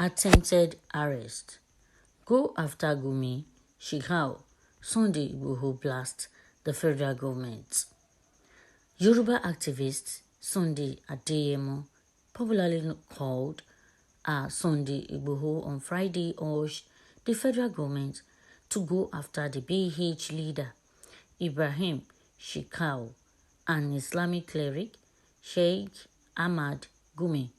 attempted arrest. Go after Gumi, Shekau, Sunday Igboho blast the federal government. Yoruba activist Sunday Adeyemo, popularly called Sunday Igboho, on Friday urged the federal government to go after the BH leader Ibrahim Shekau and Islamic cleric Sheikh Ahmad Gumi,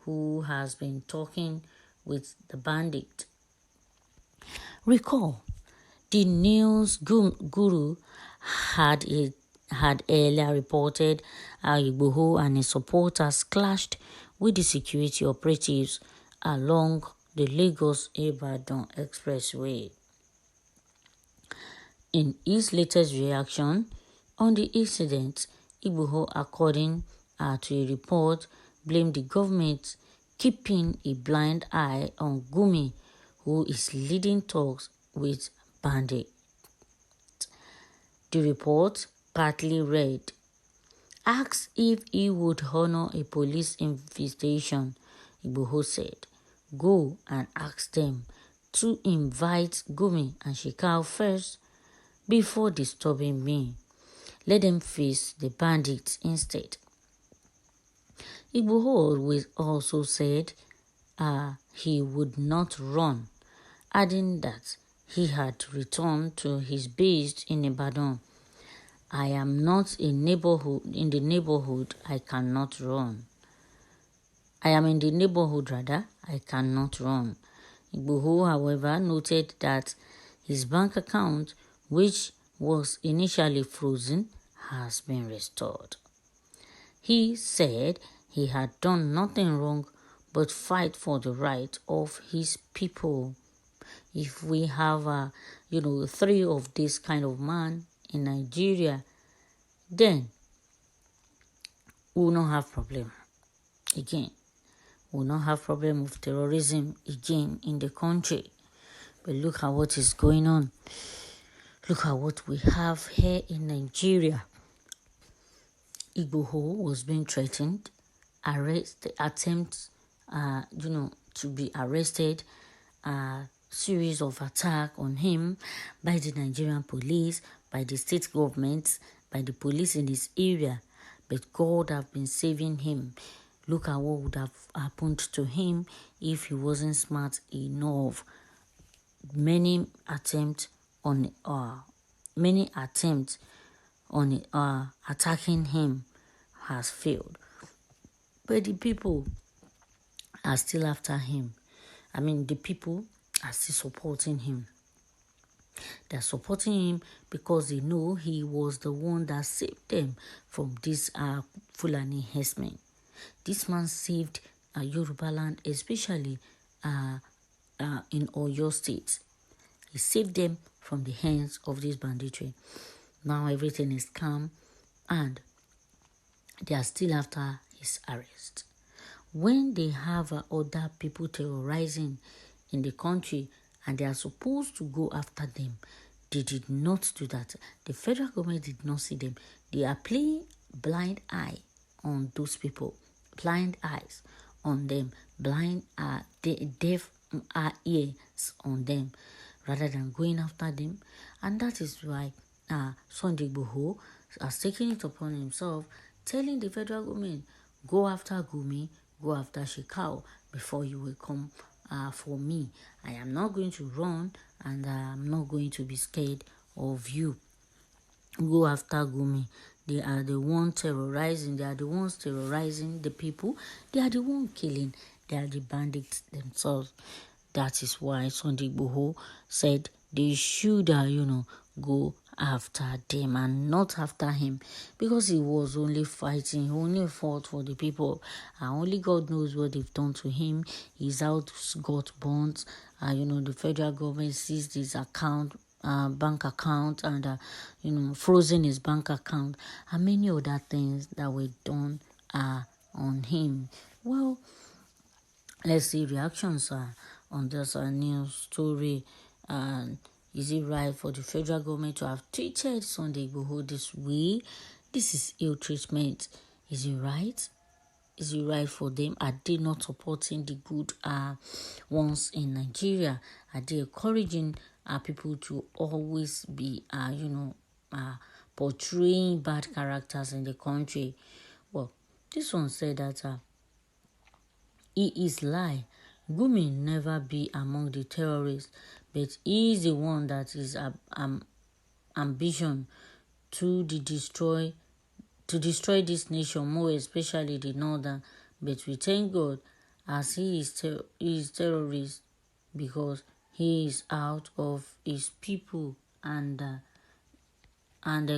who has been talking with the bandit. Recall, the news guru had earlier reported how Igboho and his supporters clashed with the security operatives along the Lagos-Ibadan Expressway. In his latest reaction on the incident, Igboho, according to a report, blamed the government, keeping a blind eye on Gumi, who is leading talks with bandits. The report partly read, asked if he would honor a police invitation. Igboho said, go and ask them to invite Gumi and Shekau first before disturbing me. Let them face the bandits instead. Igboho also said he would not run, adding that he had returned to his base in Ibadan. I am not in the neighborhood, I cannot run. I am in the neighborhood, rather, I cannot run. Igboho, however, noted that his bank account, which was initially frozen, has been restored. He said he had done nothing wrong but fight for the right of his people. If we have, three of this kind of man in Nigeria, then we will not have problem again. We will not have problem of terrorism again in the country. But look at what is going on. Look at what we have here in Nigeria. Igboho was being threatened, to be arrested, series of attacks on him by the Nigerian police, by the state government, by the police in his area. But God have been saving him. Look at what would have happened to him if he wasn't smart enough. Many attempts on attacking him has failed. But the people are still after him. The people are still supporting him. They're supporting him because they know he was the one that saved them from this Fulani herdsmen. This man saved Yoruba land, especially in Oyo State. He saved them from the hands of this banditry. Now everything is calm and they are still after his arrest. When they have other people terrorizing in the country and they are supposed to go after them, they did not do that. The federal government did not see them. They are playing blind eye on those people, blind eyes on them, deaf ears on them, rather than going after them. And that is why Sunday Igboho has taken it upon himself, telling the federal government, go after Gumi, go after Shekau before you will come for me. I am not going to run and I'm not going to be scared of you. Go after Gumi. They are the ones terrorizing. They are the ones terrorizing the people. They are the ones killing. They are the bandits themselves. That is why Sunday Igboho said they should, go after them and not after him, because he was only fighting. He only fought for the people, and only God knows what they've done to him. His house got burnt. The federal government seized his bank account, and frozen his bank account, and many other things that were done on him. Well, let's see reactions on this news story. Is it right for the federal government to have treated Sunday Igboho this way? This is ill treatment. Is it right? Is it right for them? Are they not supporting the good ones in Nigeria? Are they encouraging people to always be, portraying bad characters in the country? Well, this one said that he is lie. Gumi never be among the terrorists, but he is the one that is ambition to destroy this nation, more especially the northern. But we thank God as he is terrorist because he is out of his people and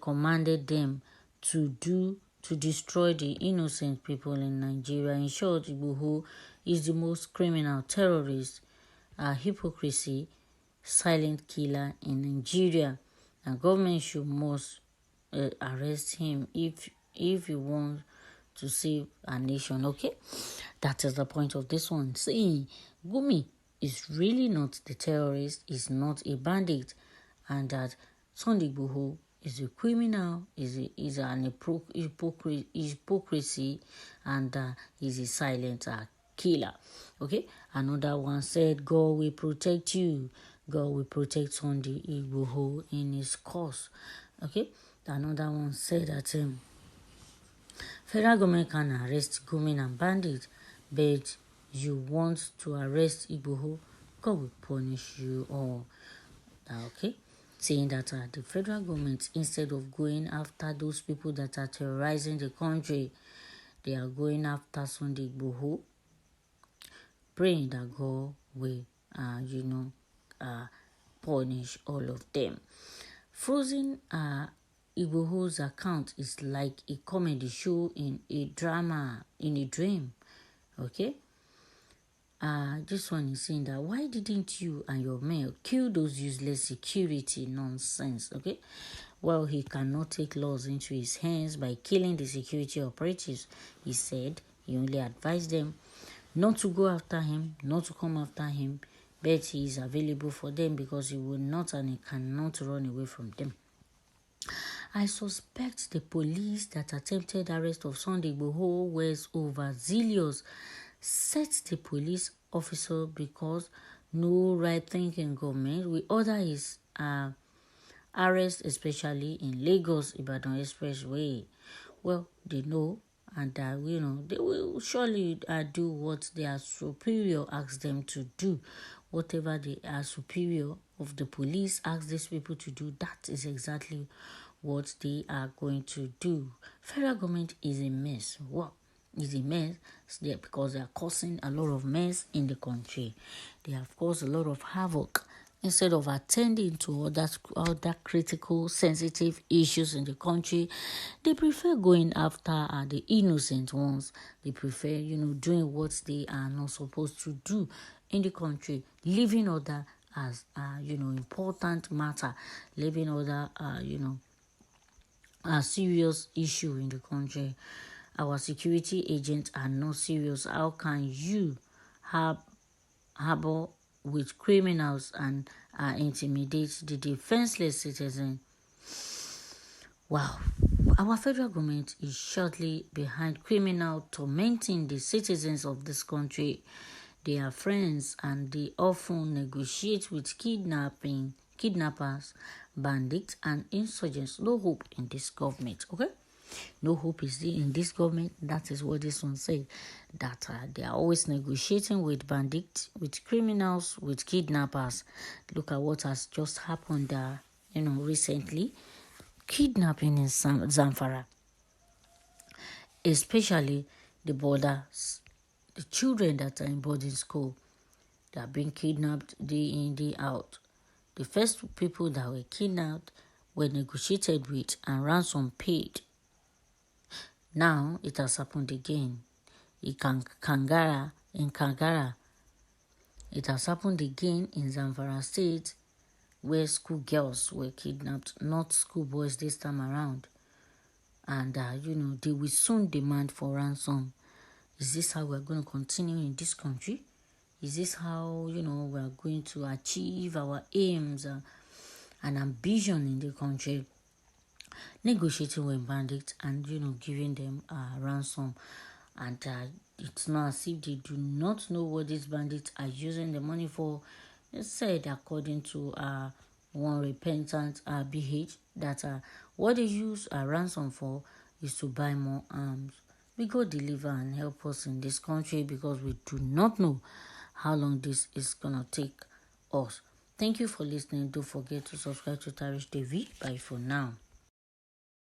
commanded them to destroy the innocent people in Nigeria. In short, Igboho is the most criminal terrorist, hypocrisy, silent killer in Nigeria. And government must arrest him if you want to save our nation. Okay, that is the point of this one. Saying Gumi is really not the terrorist, is not a bandit, and that Sunday Igboho is a criminal, is an hypocrisy, and is a silent killer. Okay, another one said, God will protect you. God will protect Sunday Igboho in his cause. Okay, another one said that federal government can arrest Gumi and bandits, but you want to arrest Igboho, God will punish you all. Okay, saying that the federal government, instead of going after those people that are terrorizing the country, they are going after Sunday Igboho, praying that God will, punish all of them. Frozen Igboho's account is like a comedy show in a drama, in a dream. Okay? This one is saying that why didn't you and your mail kill those useless security nonsense? Okay? Well, he cannot take laws into his hands by killing the security operatives. He said he only advised them not to go after him, not to come after him, but he is available for them because he will not and he cannot run away from them. I suspect the police that attempted arrest of Sunday Igboho was overzealous. Set the police officer because no right-thinking government will order his arrest, especially in Lagos Ibadan Expressway. Well, they know, and they will surely do what their superior asks them to do. Whatever the superior of the police asks these people to do, that is exactly what they are going to do. Federal government is a mess. What is a mess? Because they are causing a lot of mess in the country. They have caused a lot of havoc. Instead of attending to other critical, sensitive issues in the country, they prefer going after the innocent ones. They prefer, doing what they are not supposed to do in the country, leaving other as, important matter, leaving other, a serious issue in the country. Our security agents are not serious. How can you harbor with criminals and intimidate the defenseless citizen? Wow. Our federal government is shortly behind criminal tormenting the citizens of this country. They are friends and they often negotiate with kidnappers, bandits and insurgents. No hope in this government, okay? No hope is in this government. That is what this one said. That they are always negotiating with bandits, with criminals, with kidnappers. Look at what has just happened recently. Kidnapping in Zamfara. Especially the borders. The children that are in boarding school. They are being kidnapped day in, day out. The first people that were kidnapped were negotiated with and ransom paid. Now it has happened again. In Kangara. It has happened again in Zamfara State where school girls were kidnapped, not school boys this time around. And, they will soon demand for ransom. Is this how we're going to continue in this country? Is this how, we're going to achieve our aims and ambition in the country? Negotiating with bandits and, giving them ransom. and it's not as if they do not know what these bandits are using the money for. They said, according to one repentant BH, that what they use a ransom for is to buy more arms. We go deliver and help us in this country, because we do not know how long this is gonna take us. Thank you for listening. Don't forget to subscribe to Tarish TV. Bye for now.